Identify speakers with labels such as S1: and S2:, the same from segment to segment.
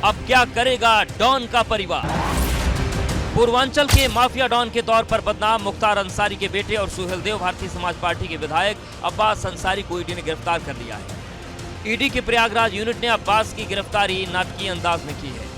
S1: अब क्या करेगा डॉन का परिवार? पूर्वांचल के माफिया डॉन के तौर पर बदनाम मुख्तार अंसारी के बेटे और सुहेलदेव भारतीय समाज पार्टी के विधायक अब्बास अंसारी को ईडी ने गिरफ्तार कर लिया है। ईडी के प्रयागराज यूनिट ने अब्बास की गिरफ्तारी नाटकीय अंदाज में की है।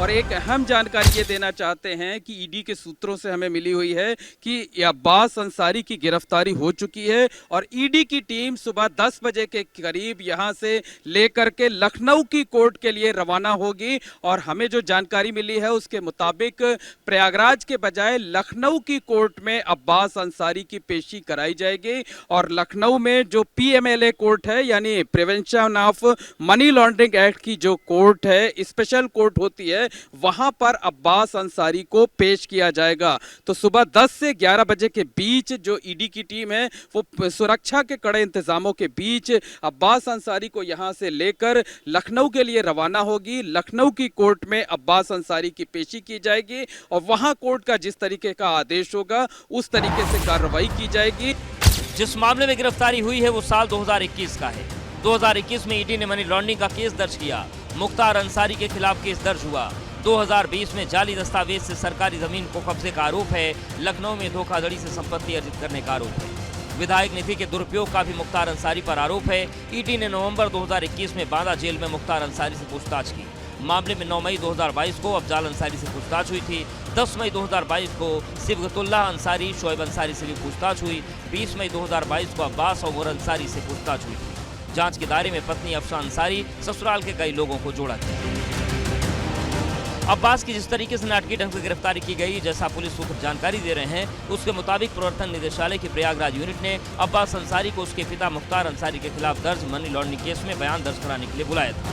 S2: और एक अहम जानकारी ये देना चाहते हैं कि ईडी के सूत्रों से हमें मिली हुई है कि अब्बास अंसारी की गिरफ्तारी हो चुकी है और ईडी की टीम सुबह 10 बजे के करीब यहां से लेकर के लखनऊ की कोर्ट के लिए रवाना होगी। और हमें जो जानकारी मिली है उसके मुताबिक प्रयागराज के बजाय लखनऊ की कोर्ट में अब्बास अंसारी की पेशी कराई जाएगी। और लखनऊ में जो PMLA कोर्ट है, यानी prevention of money laundering act की जो कोर्ट है, स्पेशल कोर्ट होती है, वहां पर अब्बास अंसारी को पेश किया जाएगा। तो सुबह 10 से 11 बजे के बीच जो ईडी की टीम है वो सुरक्षा के कड़े इंतजामों के बीच अब्बास अंसारी को यहां से लेकर लखनऊ के लिए रवाना होगी। लखनऊ की कोर्ट में अब्बास अंसारी की पेशी की जाएगी और वहां कोर्ट का जिस तरीके का आदेश होगा उस तरीके से कार्रवाई की जाएगी।
S1: जिस मामले में गिरफ्तारी हुई है वो साल 2021 का है। 2021 में ईडी ने मनी लॉन्ड्रिंग का केस दर्ज किया। मुख्तार अंसारी के खिलाफ केस दर्ज हुआ। 2020 में जाली दस्तावेज से सरकारी जमीन को कब्जे का आरोप है। लखनऊ में धोखाधड़ी से संपत्ति अर्जित करने का आरोप है। विधायक निधि के दुरुपयोग का भी मुख्तार अंसारी पर आरोप है। ईडी ने नवंबर 2021 में बांदा जेल में मुख्तार अंसारी से पूछताछ की। मामले में 9 मई 2022 को अफजाल अंसारी से पूछताछ हुई थी। 10 मई 2022 को सिबगतुल्लाह अंसारी, शोएब अंसारी से भी पूछताछ हुई। 20 मई 2022 को अब्बास और अंसारी से पूछताछ हुई थी। जांच के दायरे में पत्नी अफशा अंसारी, ससुराल के कई लोगों को जोड़ा गया। अब्बास की जिस तरीके से नाटकीय ढंग से गिरफ्तारी की गई, जैसा पुलिस सूत्र जानकारी दे रहे हैं, उसके मुताबिक प्रवर्तन निदेशालय की प्रयागराज यूनिट ने अब्बास अंसारी को उसके पिता मुख्तार अंसारी के खिलाफ दर्ज मनी लॉन्ड्रिंग केस में बयान दर्ज कराने के लिए बुलाया था।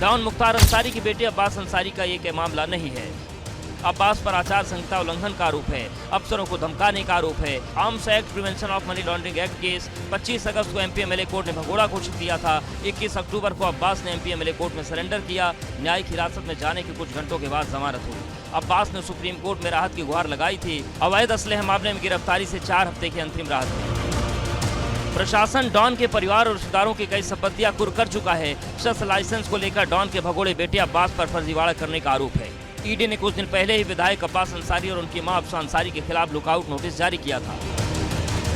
S1: डॉन मुख्तार अंसारी के बेटे अब्बास अंसारी का एक मामला नहीं है। अब्बास पर आचार संहिता उल्लंघन का आरोप है, अफसरों को धमकाने का आरोप है। Arms act, prevention of money laundering act case 25 अगस्त को MPMLA कोर्ट ने भगोड़ा घोषित किया था। 21 अक्टूबर को अब्बास ने MPMLA कोर्ट में सरेंडर किया। न्यायिक हिरासत में जाने के कुछ घंटों के बाद जमानत हुई। अब्बास ने सुप्रीम कोर्ट में राहत की गुहार लगाई थी। अवैध असलहे मामले में गिरफ्तारी से 4 हफ्ते की अंतरिम राहत मिली। प्रशासन डॉन के परिवार और रिश्तेदारों की कई संपत्तियां कुर्क कर चुका है। शस्त्र लाइसेंस को लेकर डॉन के भगोड़े बेटे अब्बास पर फर्जीवाड़ा करने का आरोप है। ईडी ने कुछ दिन पहले ही विधायक अब्बास अंसारी और उनकी मां अफशा अंसारी के खिलाफ लुकआउट नोटिस जारी किया था।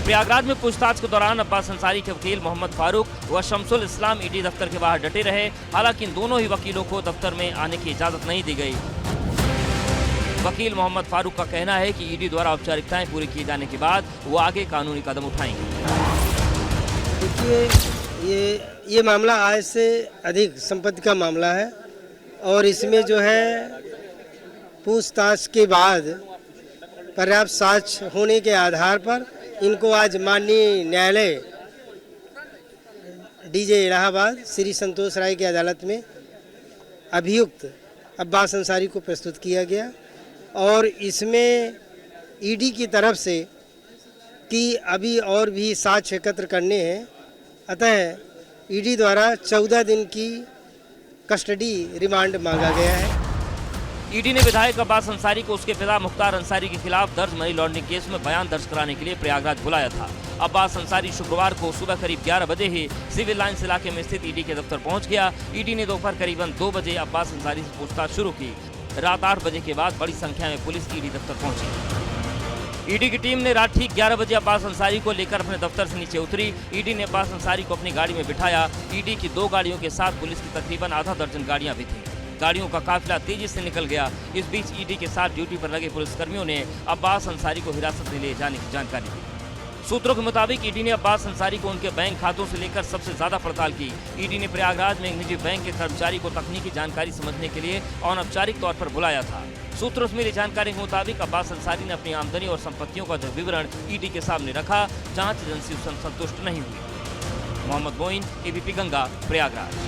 S1: प्रयागराज में पूछताछ के दौरान अब्बास अंसारी के वकील मोहम्मद फारूक व शमसुल इस्लाम ईडी दफ्तर के बाहर डटे रहे। हालांकि इन दोनों ही वकीलों को दफ्तर में आने की इजाजत नहीं दी गई। वकील मोहम्मद फारूक का कहना है कि ईडी द्वारा औपचारिकताएं पूरी किए जाने के बाद वो आगे कानूनी कदम उठाएंगे।
S3: देखिए, ये मामला आय से अधिक संपत्ति का मामला है और इसमें जो है पूछताछ के बाद पर्याप्त साक्ष्य होने के आधार पर इनको आज माननीय न्यायालय DJ इलाहाबाद श्री संतोष राय की अदालत में अभियुक्त अब्बास अंसारी को प्रस्तुत किया गया। और इसमें ईडी की तरफ से कि अभी और भी साक्ष्य एकत्र करने हैं, अतः ईडी द्वारा 14 दिन की कस्टडी रिमांड मांगा गया है।
S1: ईडी ने विधायक अब्बास अंसारी को उसके पिता मुख्तार अंसारी के खिलाफ दर्ज मनी लॉन्ड्रिंग केस में बयान दर्ज कराने के लिए प्रयागराज बुलाया था। अब्बास अंसारी शुक्रवार को सुबह करीब 11 बजे ही सिविल लाइंस इलाके में स्थित ईडी के दफ्तर पहुंच गया। ईडी ने दोपहर करीबन 2 बजे अब्बास अंसारी से पूछताछ शुरू की। रात 8 बजे के बाद बड़ी संख्या में पुलिस ईडी दफ्तर पहुंची। ईडी की टीम ने रात ठीक 11 बजे अब्बास अंसारी को लेकर अपने दफ्तर से नीचे उतरी। ईडी ने अब्बास अंसारी को अपनी गाड़ी में बिठाया। ईडी की 2 गाड़ियों के साथ पुलिस की तकरीबन आधा दर्जन गाड़ियां भी थी। गाड़ियों का काफिला तेजी से निकल गया। इस बीच ईडी के साथ ड्यूटी पर लगे पुलिसकर्मियों ने अब्बास अंसारी को हिरासत में ले जाने की जानकारी दी। सूत्रों के मुताबिक ईडी ने अब्बास अंसारी को उनके बैंक खातों से लेकर सबसे ज्यादा पड़ताल की। ईडी ने प्रयागराज में एक निजी बैंक के कर्मचारी को तकनीकी जानकारी समझने के लिए अनौपचारिक तौर पर बुलाया था। सूत्रों से मिली जानकारी के मुताबिक अब्बास अंसारी ने अपनी आमदनी और संपत्तियों का जो विवरण ईडी के सामने रखा, जांच एजेंसी उससे संतुष्ट नहीं हुई। मोहम्मद मोइन, ABP गंगा, प्रयागराज।